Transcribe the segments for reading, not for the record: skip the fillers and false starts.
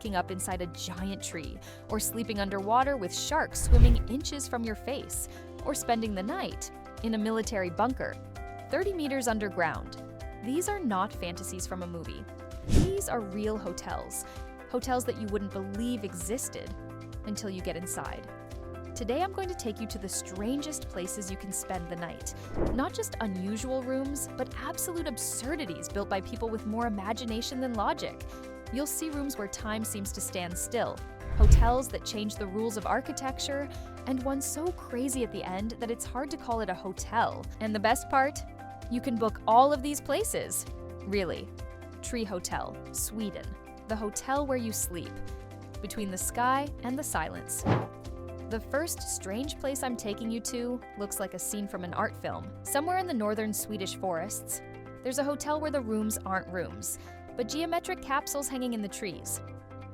waking up inside a giant tree, or sleeping underwater with sharks swimming inches from your face, or spending the night in a military bunker, 30 meters underground. These are not fantasies from a movie. These are real hotels. Hotels that you wouldn't believe existed until you get inside. Today I'm going to take you to the strangest places you can spend the night. Not just unusual rooms, but absolute absurdities built by people with more imagination than logic. You'll see rooms where time seems to stand still, hotels that change the rules of architecture, and one so crazy at the end that it's hard to call it a hotel. And the best part? You can book all of these places. Really. Treehotel, Sweden. The hotel where you sleep, between the sky and the silence. The first strange place I'm taking you to looks like a scene from an art film. Somewhere in the northern Swedish forests, there's a hotel where the rooms aren't rooms, but geometric capsules hanging in the trees.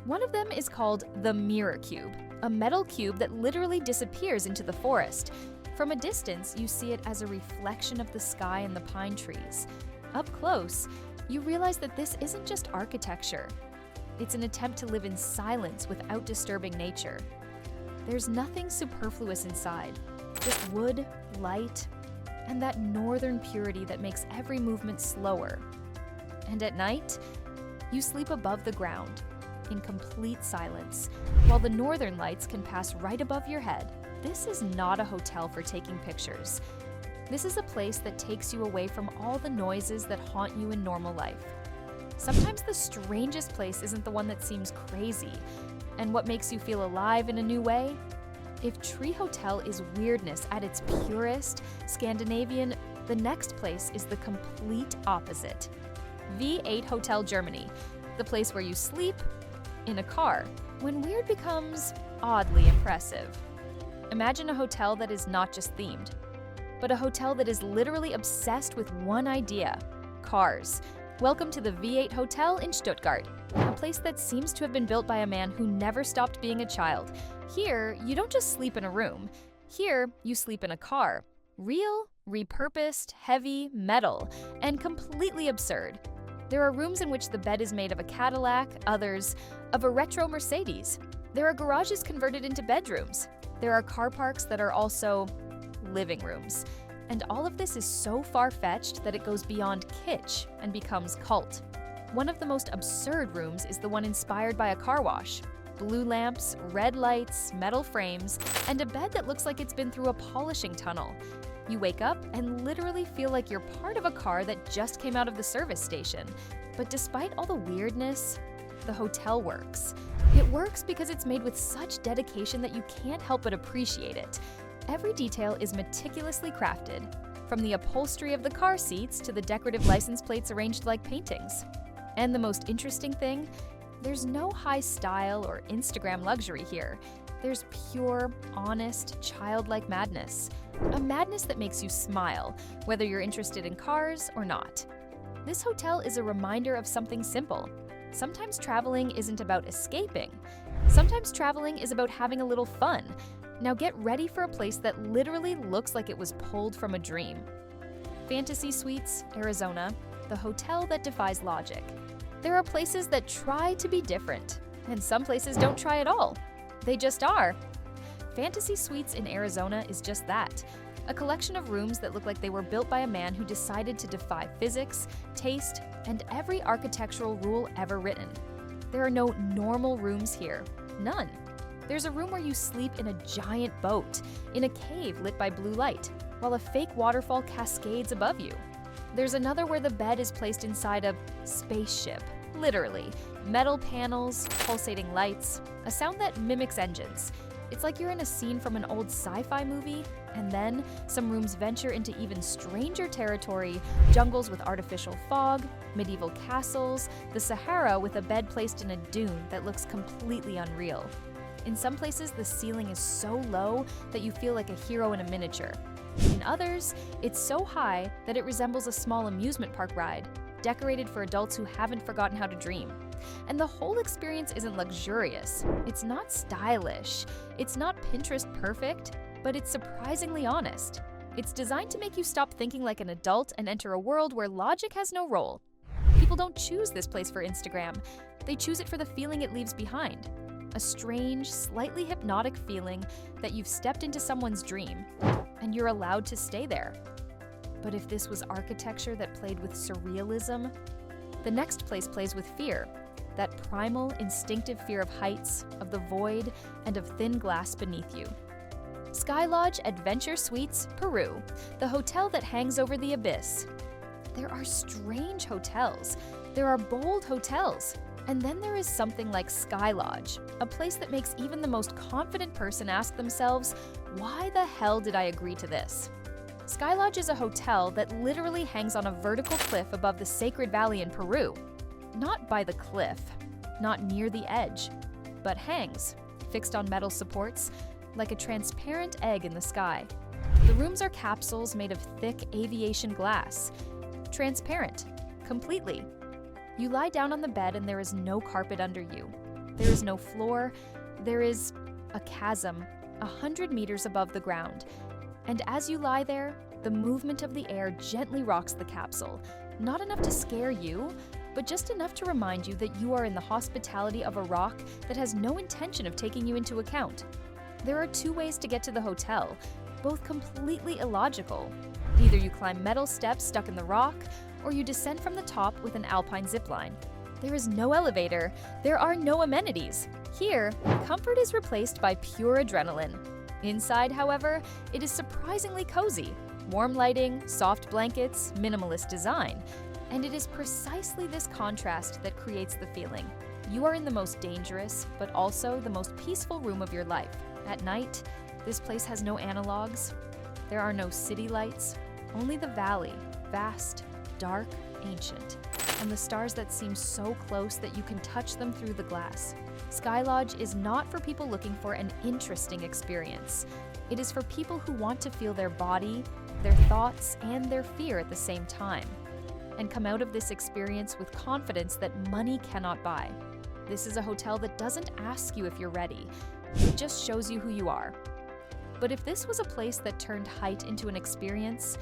One of them is called the Mirrorcube, a metal cube that literally disappears into the forest. From a distance, you see it as a reflection of the sky and the pine trees. Up close, you realize that this isn't just architecture. It's an attempt to live in silence without disturbing nature. There's nothing superfluous inside, just wood, light, and that northern purity that makes every movement slower. And at night, you sleep above the ground, in complete silence, while the northern lights can pass right above your head. This is not a hotel for taking pictures. This is a place that takes you away from all the noises that haunt you in normal life. Sometimes the strangest place isn't the one that seems crazy. And what makes you feel alive in a new way? If Treehotel is weirdness at its purest, Scandinavian, the next place is the complete opposite. V8 Hotel Germany, the place where you sleep in a car, when weird becomes oddly impressive. Imagine a hotel that is not just themed, but a hotel that is literally obsessed with one idea: cars. Welcome to the V8 Hotel in Stuttgart, a place that seems to have been built by a man who never stopped being a child. Here, you don't just sleep in a room. Here, you sleep in a car. Real, repurposed, heavy, metal, and completely absurd. There are rooms in which the bed is made of a Cadillac, others of a retro Mercedes. There are garages converted into bedrooms. There are car parks that are also living rooms. And all of this is so far-fetched that it goes beyond kitsch and becomes cult. One of the most absurd rooms is the one inspired by a car wash. Blue lamps, red lights, metal frames, and a bed that looks like it's been through a polishing tunnel. You wake up and literally feel like you're part of a car that just came out of the service station. But despite all the weirdness, the hotel works. It works because it's made with such dedication that you can't help but appreciate it. Every detail is meticulously crafted, from the upholstery of the car seats to the decorative license plates arranged like paintings. And the most interesting thing, there's no high style or Instagram luxury here. There's pure, honest, childlike madness. A madness that makes you smile, whether you're interested in cars or not. This hotel is a reminder of something simple. Sometimes traveling isn't about escaping. Sometimes traveling is about having a little fun. Now get ready for a place that literally looks like it was pulled from a dream. Fantasy Suites, Arizona, the hotel that defies logic. There are places that try to be different, and some places don't try at all. They just are. Fantasy Suites in Arizona is just that. A collection of rooms that look like they were built by a man who decided to defy physics, taste, and every architectural rule ever written. There are no normal rooms here. None. There's a room where you sleep in a giant boat, in a cave lit by blue light, while a fake waterfall cascades above you. There's another where the bed is placed inside a spaceship, literally. Metal panels, pulsating lights, a sound that mimics engines. It's like you're in a scene from an old sci-fi movie, and then some rooms venture into even stranger territory, jungles with artificial fog, medieval castles, the Sahara with a bed placed in a dune that looks completely unreal. In some places, the ceiling is so low that you feel like a hero in a miniature. In others, it's so high that it resembles a small amusement park ride, decorated for adults who haven't forgotten how to dream. And the whole experience isn't luxurious. It's not stylish. It's not Pinterest perfect, but it's surprisingly honest. It's designed to make you stop thinking like an adult and enter a world where logic has no role. People don't choose this place for Instagram. They choose it for the feeling it leaves behind. A strange, slightly hypnotic feeling that you've stepped into someone's dream, and you're allowed to stay there. But if this was architecture that played with surrealism, the next place plays with fear. That primal, instinctive fear of heights, of the void, and of thin glass beneath you. Skylodge Adventure Suites, Peru, the hotel that hangs over the abyss. There are strange hotels. There are bold hotels. And then there is something like Skylodge, a place that makes even the most confident person ask themselves, why the hell did I agree to this? Skylodge is a hotel that literally hangs on a vertical cliff above the Sacred Valley in Peru. Not by the cliff, not near the edge, but hangs, fixed on metal supports, like a transparent egg in the sky. The rooms are capsules made of thick aviation glass, transparent, completely. You lie down on the bed and there is no carpet under you. There is no floor, there is a chasm 100 meters above the ground. And as you lie there, the movement of the air gently rocks the capsule, not enough to scare you, but just enough to remind you that you are in the hospitality of a rock that has no intention of taking you into account. There are 2 ways to get to the hotel, both completely illogical. Either you climb metal steps stuck in the rock, or you descend from the top with an alpine zipline. There is no elevator, there are no amenities. Here, comfort is replaced by pure adrenaline. Inside, however, it is surprisingly cozy. Warm lighting, soft blankets, minimalist design. And it is precisely this contrast that creates the feeling. You are in the most dangerous, but also the most peaceful room of your life. At night, this place has no analogs. There are no city lights, only the valley, vast, dark, ancient, and the stars that seem so close that you can touch them through the glass. Skylodge is not for people looking for an interesting experience. It is for people who want to feel their body, their thoughts, and their fear at the same time, and come out of this experience with confidence that money cannot buy. This is a hotel that doesn't ask you if you're ready. It just shows you who you are. But if this was a place that turned height into an experience,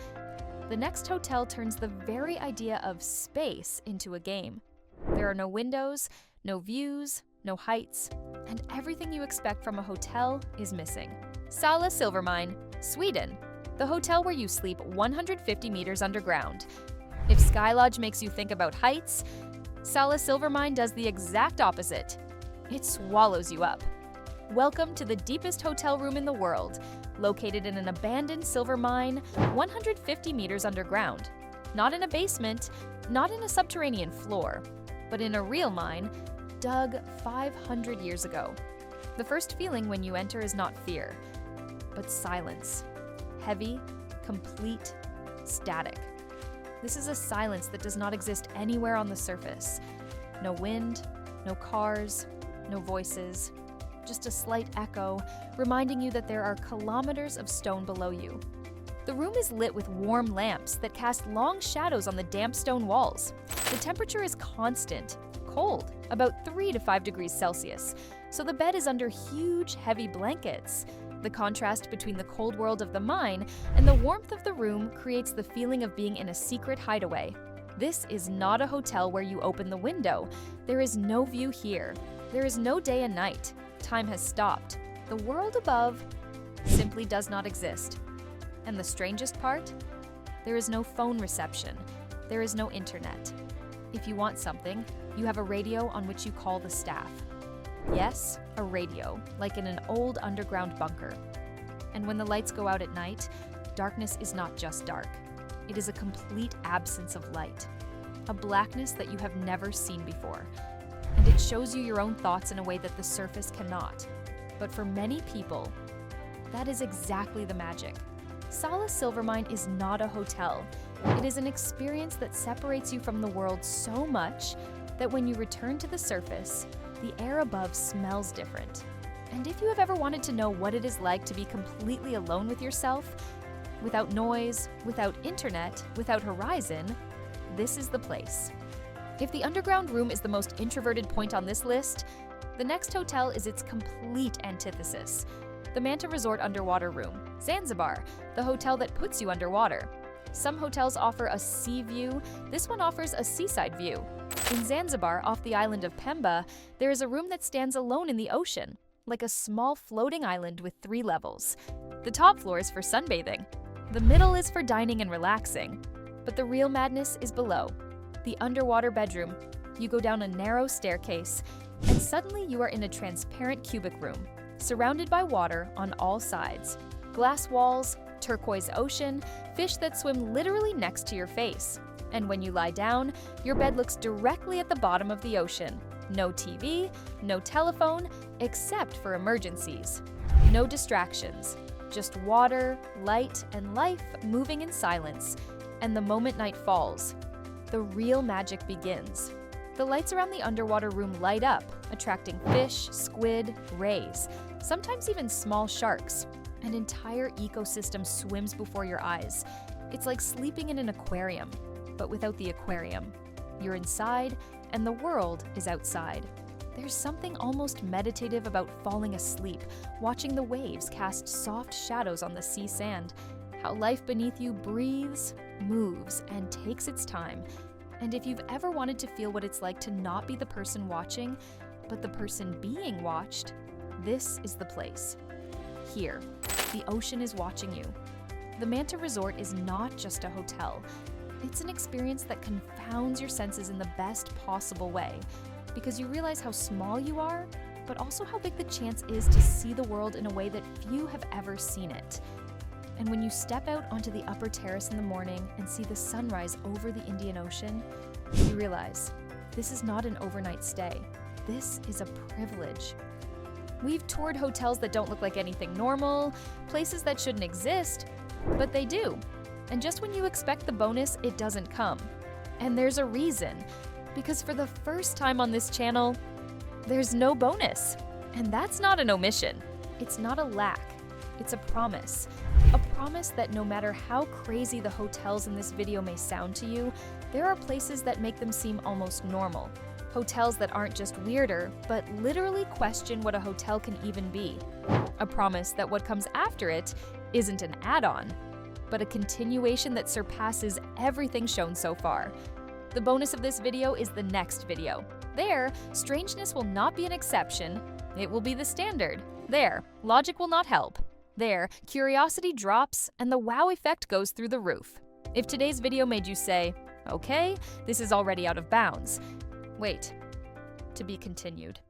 the next hotel turns the very idea of space into a game. There are no windows, no views, no heights, and everything you expect from a hotel is missing. Sala Silvermine, Sweden, the hotel where you sleep 150 meters underground. If Skylodge makes you think about heights, Sala Silvermine does the exact opposite. It swallows you up. Welcome to the deepest hotel room in the world, located in an abandoned silver mine 150 meters underground. Not in a basement, not in a subterranean floor, but in a real mine dug 500 years ago. The first feeling when you enter is not fear, but silence. Heavy, complete, static. This is a silence that does not exist anywhere on the surface. No wind, no cars, no voices. Just a slight echo, reminding you that there are kilometers of stone below you. The room is lit with warm lamps that cast long shadows on the damp stone walls. The temperature is constant, cold, about 3 to 5 degrees Celsius, so the bed is under huge, heavy blankets. The contrast between the cold world of the mine and the warmth of the room creates the feeling of being in a secret hideaway. This is not a hotel where you open the window. There is no view here. There is no day and night. Time has stopped. The world above simply does not exist. And the strangest part? There is no phone reception. There is no internet. If you want something, you have a radio on which you call the staff. Yes, a radio, like in an old underground bunker. And when the lights go out at night, darkness is not just dark. It is a complete absence of light. A blackness that you have never seen before. And it shows you your own thoughts in a way that the surface cannot. But for many people, that is exactly the magic. Sala Silvermine is not a hotel. It is an experience that separates you from the world so much that when you return to the surface, the air above smells different. And if you have ever wanted to know what it is like to be completely alone with yourself, without noise, without internet, without horizon, this is the place. If the underground room is the most introverted point on this list, the next hotel is its complete antithesis. The Manta Resort underwater room, Zanzibar, the hotel that puts you underwater. Some hotels offer a sea view. This one offers a seaside view. In Zanzibar, off the island of Pemba, there is a room that stands alone in the ocean, like a small floating island with 3 levels. The top floor is for sunbathing. The middle is for dining and relaxing. But the real madness is below. The underwater bedroom. You go down a narrow staircase, and suddenly you are in a transparent cubic room, surrounded by water on all sides. Glass walls, turquoise ocean, fish that swim literally next to your face. And when you lie down, your bed looks directly at the bottom of the ocean. No TV, no telephone, except for emergencies. No distractions, just water, light, and life moving in silence. And the moment night falls, the real magic begins. The lights around the underwater room light up, attracting fish, squid, rays, sometimes even small sharks. An entire ecosystem swims before your eyes. It's like sleeping in an aquarium, but without the aquarium. You're inside, and the world is outside. There's something almost meditative about falling asleep, watching the waves cast soft shadows on the sea sand. How life beneath you breathes, moves, and takes its time. And if you've ever wanted to feel what it's like to not be the person watching, but the person being watched, this is the place. Here, the ocean is watching you. The Manta Resort is not just a hotel. It's an experience that confounds your senses in the best possible way, because you realize how small you are, but also how big the chance is to see the world in a way that few have ever seen it. And when you step out onto the upper terrace in the morning and see the sunrise over the Indian Ocean, you realize this is not an overnight stay. This is a privilege. We've toured hotels that don't look like anything normal, places that shouldn't exist, but they do. And just when you expect the bonus, it doesn't come. And there's a reason, because for the first time on this channel, there's no bonus. And that's not an omission. It's not a lack. It's a promise. A promise that no matter how crazy the hotels in this video may sound to you, there are places that make them seem almost normal. Hotels that aren't just weirder, but literally question what a hotel can even be. A promise that what comes after it isn't an add-on, but a continuation that surpasses everything shown so far. The bonus of this video is the next video. There, strangeness will not be an exception, it will be the standard. There, logic will not help. There, curiosity drops and the wow effect goes through the roof. If today's video made you say, okay, this is already out of bounds, wait, to be continued.